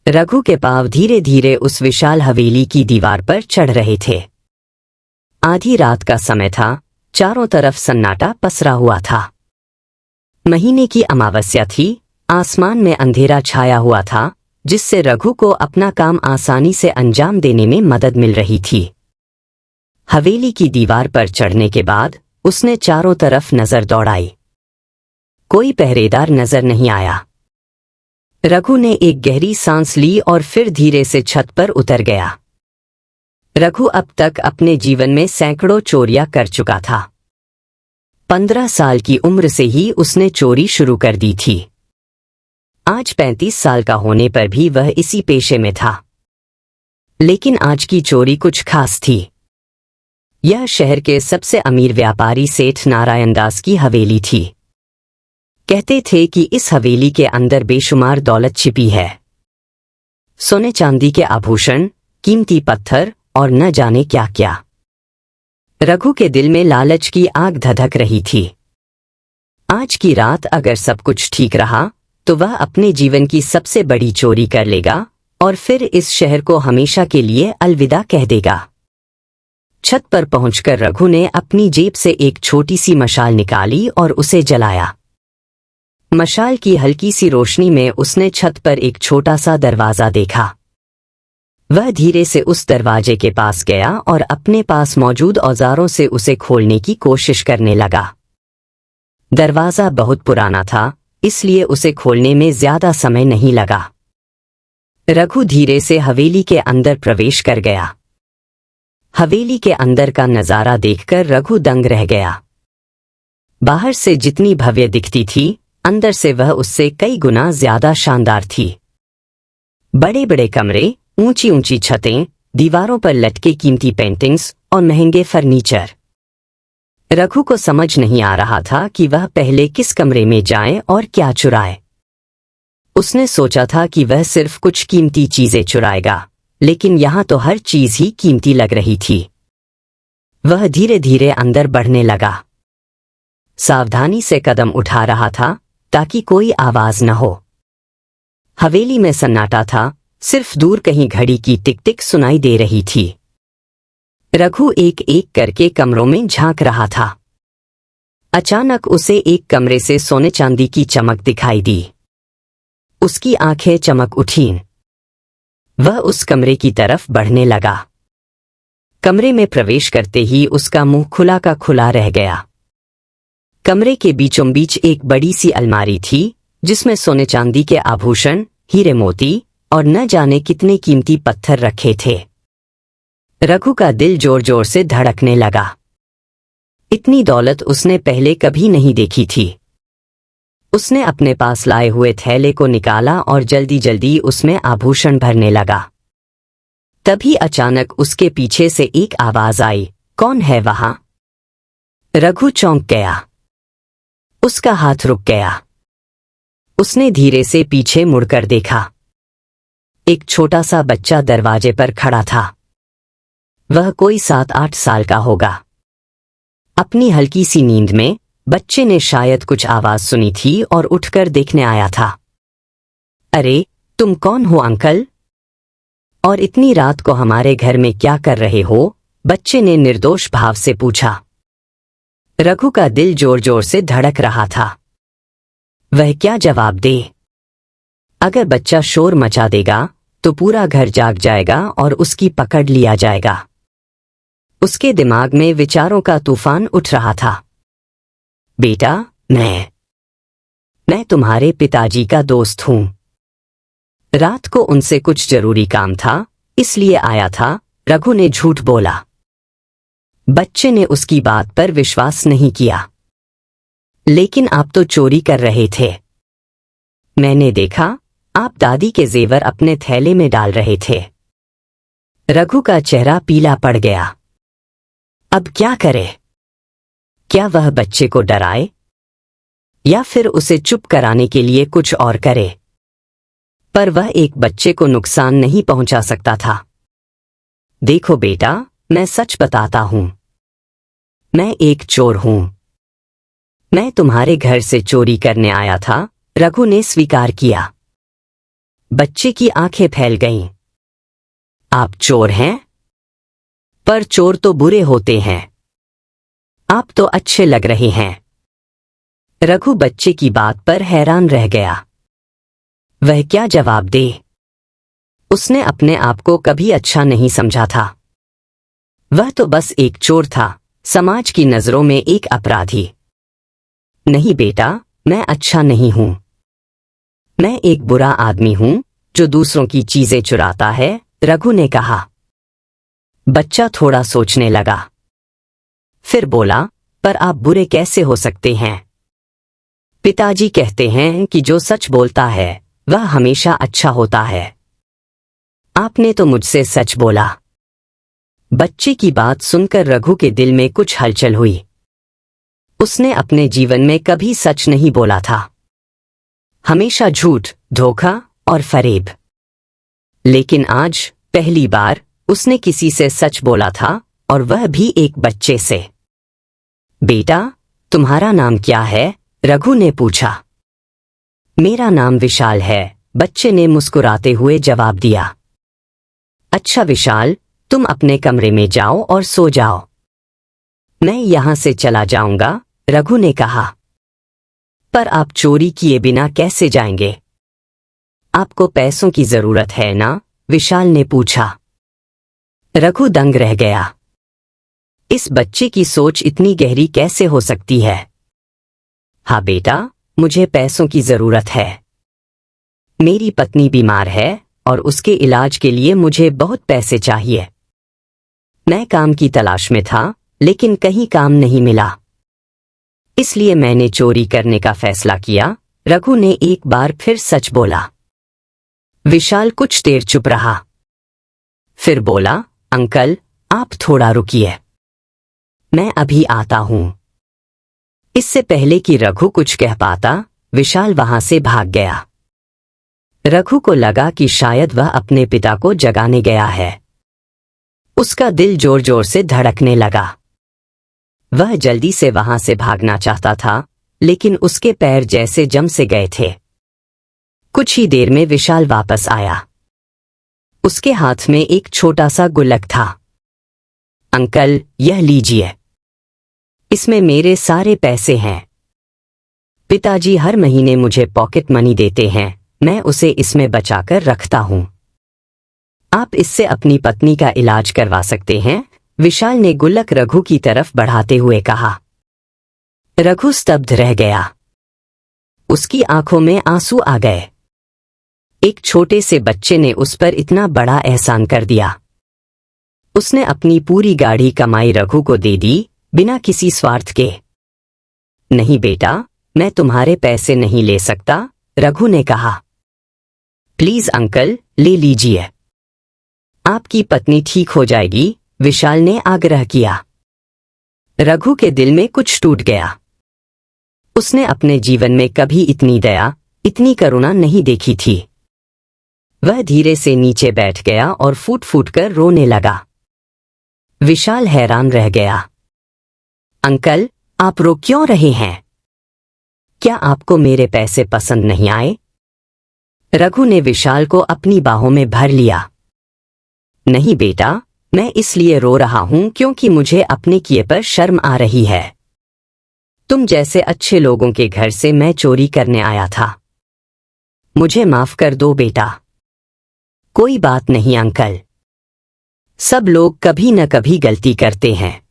रघु के पांव धीरे धीरे उस विशाल हवेली की दीवार पर चढ़ रहे थे। आधी रात का समय था, चारों तरफ सन्नाटा पसरा हुआ था। महीने की अमावस्या थी, आसमान में अंधेरा छाया हुआ था, जिससे रघु को अपना काम आसानी से अंजाम देने में मदद मिल रही थी। हवेली की दीवार पर चढ़ने के बाद उसने चारों तरफ नजर दौड़ाई। कोई पहरेदार नजर नहीं आया। रघु ने एक गहरी सांस ली और फिर धीरे से छत पर उतर गया। रघु अब तक अपने जीवन में सैकड़ों चोरियां कर चुका था। 15 साल की उम्र से ही उसने चोरी शुरू कर दी थी। आज 35 साल का होने पर भी वह इसी पेशे में था। लेकिन आज की चोरी कुछ खास थी। यह शहर के सबसे अमीर व्यापारी सेठ नारायण दास की हवेली थी। कहते थे कि इस हवेली के अंदर बेशुमार दौलत छिपी है। सोने चांदी के आभूषण, कीमती पत्थर और न जाने क्या क्या। रघु के दिल में लालच की आग धधक रही थी। आज की रात अगर सब कुछ ठीक रहा तो वह अपने जीवन की सबसे बड़ी चोरी कर लेगा और फिर इस शहर को हमेशा के लिए अलविदा कह देगा। छत पर पहुंचकर रघु ने अपनी जेब से एक छोटी सी मशाल निकाली और उसे जलाया। मशाल की हल्की सी रोशनी में उसने छत पर एक छोटा सा दरवाजा देखा। वह धीरे से उस दरवाजे के पास गया और अपने पास मौजूद औजारों से उसे खोलने की कोशिश करने लगा। दरवाजा बहुत पुराना था, इसलिए उसे खोलने में ज्यादा समय नहीं लगा। रघु धीरे से हवेली के अंदर प्रवेश कर गया। हवेली के अंदर का नजारा देखकर रघु दंग रह गया। बाहर से जितनी भव्य दिखती थी, अंदर से वह उससे कई गुना ज्यादा शानदार थी। बड़े बड़े कमरे, ऊंची ऊंची छतें, दीवारों पर लटके कीमती पेंटिंग्स और महंगे फर्नीचर। रघु को समझ नहीं आ रहा था कि वह पहले किस कमरे में जाए और क्या चुराए। उसने सोचा था कि वह सिर्फ कुछ कीमती चीजें चुराएगा, लेकिन यहां तो हर चीज ही कीमती लग रही थी। वह धीरे धीरे अंदर बढ़ने लगा। सावधानी से कदम उठा रहा था ताकि कोई आवाज न हो। हवेली में सन्नाटा था, सिर्फ दूर कहीं घड़ी की टिक टिक सुनाई दे रही थी। रघु एक एक करके कमरों में झांक रहा था। अचानक उसे एक कमरे से सोने चांदी की चमक दिखाई दी। उसकी आंखें चमक उठीं। वह उस कमरे की तरफ बढ़ने लगा। कमरे में प्रवेश करते ही उसका मुंह खुला का खुला रह गया। कमरे के बीचों बीच एक बड़ी सी अलमारी थी, जिसमें सोने चांदी के आभूषण, हीरे मोती और न जाने कितने कीमती पत्थर रखे थे। रघु का दिल जोर जोर से धड़कने लगा। इतनी दौलत उसने पहले कभी नहीं देखी थी। उसने अपने पास लाए हुए थैले को निकाला और जल्दी जल्दी उसमें आभूषण भरने लगा। तभी अचानक उसके पीछे से एक आवाज आई, कौन है वहां? रघु चौंक गया। उसका हाथ रुक गया। उसने धीरे से पीछे मुड़कर देखा। एक छोटा सा बच्चा दरवाजे पर खड़ा था। वह कोई 7-8 साल का होगा। अपनी हल्की सी नींद में बच्चे ने शायद कुछ आवाज सुनी थी और उठकर देखने आया था। अरे, तुम कौन हो अंकल? और इतनी रात को हमारे घर में क्या कर रहे हो? बच्चे ने निर्दोष भाव से पूछा। रघु का दिल जोर जोर से धड़क रहा था। वह क्या जवाब दे? अगर बच्चा शोर मचा देगा तो पूरा घर जाग जाएगा और उसकी पकड़ लिया जाएगा। उसके दिमाग में विचारों का तूफान उठ रहा था। बेटा, मैं तुम्हारे पिताजी का दोस्त हूं। रात को उनसे कुछ जरूरी काम था, इसलिए आया था। रघु ने झूठ बोला। बच्चे ने उसकी बात पर विश्वास नहीं किया। लेकिन आप तो चोरी कर रहे थे। मैंने देखा, आप दादी के जेवर अपने थैले में डाल रहे थे। रघु का चेहरा पीला पड़ गया। अब क्या करे? क्या वह बच्चे को डराए या फिर उसे चुप कराने के लिए कुछ और करे? पर वह एक बच्चे को नुकसान नहीं पहुंचा सकता था। देखो बेटा, मैं सच बताता हूं। मैं एक चोर हूं। मैं तुम्हारे घर से चोरी करने आया था। रघु ने स्वीकार किया। बच्चे की आंखें फैल गईं। आप चोर हैं? पर चोर तो बुरे होते हैं। आप तो अच्छे लग रहे हैं। रघु बच्चे की बात पर हैरान रह गया। वह क्या जवाब दे? उसने अपने आप को कभी अच्छा नहीं समझा था। वह तो बस एक चोर था, समाज की नजरों में एक अपराधी। नहीं बेटा, मैं अच्छा नहीं हूं। मैं एक बुरा आदमी हूं जो दूसरों की चीजें चुराता है, रघु ने कहा। बच्चा थोड़ा सोचने लगा। फिर बोला, पर आप बुरे कैसे हो सकते हैं? पिताजी कहते हैं कि जो सच बोलता है वह हमेशा अच्छा होता है। आपने तो मुझसे सच बोला। बच्चे की बात सुनकर रघु के दिल में कुछ हलचल हुई। उसने अपने जीवन में कभी सच नहीं बोला था। हमेशा झूठ, धोखा और फरेब। लेकिन आज पहली बार उसने किसी से सच बोला था, और वह भी एक बच्चे से। बेटा, तुम्हारा नाम क्या है? रघु ने पूछा। मेरा नाम विशाल है, बच्चे ने मुस्कुराते हुए जवाब दिया। अच्छा विशाल, तुम अपने कमरे में जाओ और सो जाओ। मैं यहां से चला जाऊंगा, रघु ने कहा। पर आप चोरी किए बिना कैसे जाएंगे? आपको पैसों की जरूरत है ना? विशाल ने पूछा। रघु दंग रह गया। इस बच्चे की सोच इतनी गहरी कैसे हो सकती है? हाँ बेटा, मुझे पैसों की जरूरत है। मेरी पत्नी बीमार है और उसके इलाज के लिए मुझे बहुत पैसे चाहिए। मैं काम की तलाश में था, लेकिन कहीं काम नहीं मिला। इसलिए मैंने चोरी करने का फैसला किया, रघु ने एक बार फिर सच बोला। विशाल कुछ देर चुप रहा। फिर बोला, अंकल, आप थोड़ा रुकिए। मैं अभी आता हूं। इससे पहले कि रघु कुछ कह पाता, विशाल वहां से भाग गया। रघु को लगा कि शायद वह अपने पिता को जगाने गया है। उसका दिल जोर जोर से धड़कने लगा। वह जल्दी से वहां से भागना चाहता था, लेकिन उसके पैर जैसे जम से गए थे। कुछ ही देर में विशाल वापस आया। उसके हाथ में एक छोटा सा गुल्लक था। अंकल, यह लीजिए। इसमें मेरे सारे पैसे हैं। पिताजी हर महीने मुझे पॉकेट मनी देते हैं, मैं उसे इसमें बचाकर रखता हूं। आप इससे अपनी पत्नी का इलाज करवा सकते हैं, विशाल ने गुल्लक रघु की तरफ बढ़ाते हुए कहा। रघु स्तब्ध रह गया। उसकी आंखों में आंसू आ गए। एक छोटे से बच्चे ने उस पर इतना बड़ा एहसान कर दिया। उसने अपनी पूरी गाढ़ी कमाई रघु को दे दी, बिना किसी स्वार्थ के। नहीं बेटा, मैं तुम्हारे पैसे नहीं ले सकता, रघु ने कहा। प्लीज अंकल, ले लीजिए। आपकी पत्नी ठीक हो जाएगी, विशाल ने आग्रह किया। रघु के दिल में कुछ टूट गया। उसने अपने जीवन में कभी इतनी दया, इतनी करुणा नहीं देखी थी। वह धीरे से नीचे बैठ गया और फूट फूट कर रोने लगा। विशाल हैरान रह गया। अंकल, आप रो क्यों रहे हैं? क्या आपको मेरे पैसे पसंद नहीं आए? रघु ने विशाल को अपनी बाहों में भर लिया। नहीं बेटा, मैं इसलिए रो रहा हूं क्योंकि मुझे अपने किए पर शर्म आ रही है। तुम जैसे अच्छे लोगों के घर से मैं चोरी करने आया था। मुझे माफ कर दो बेटा। कोई बात नहीं अंकल। सब लोग कभी न कभी गलती करते हैं।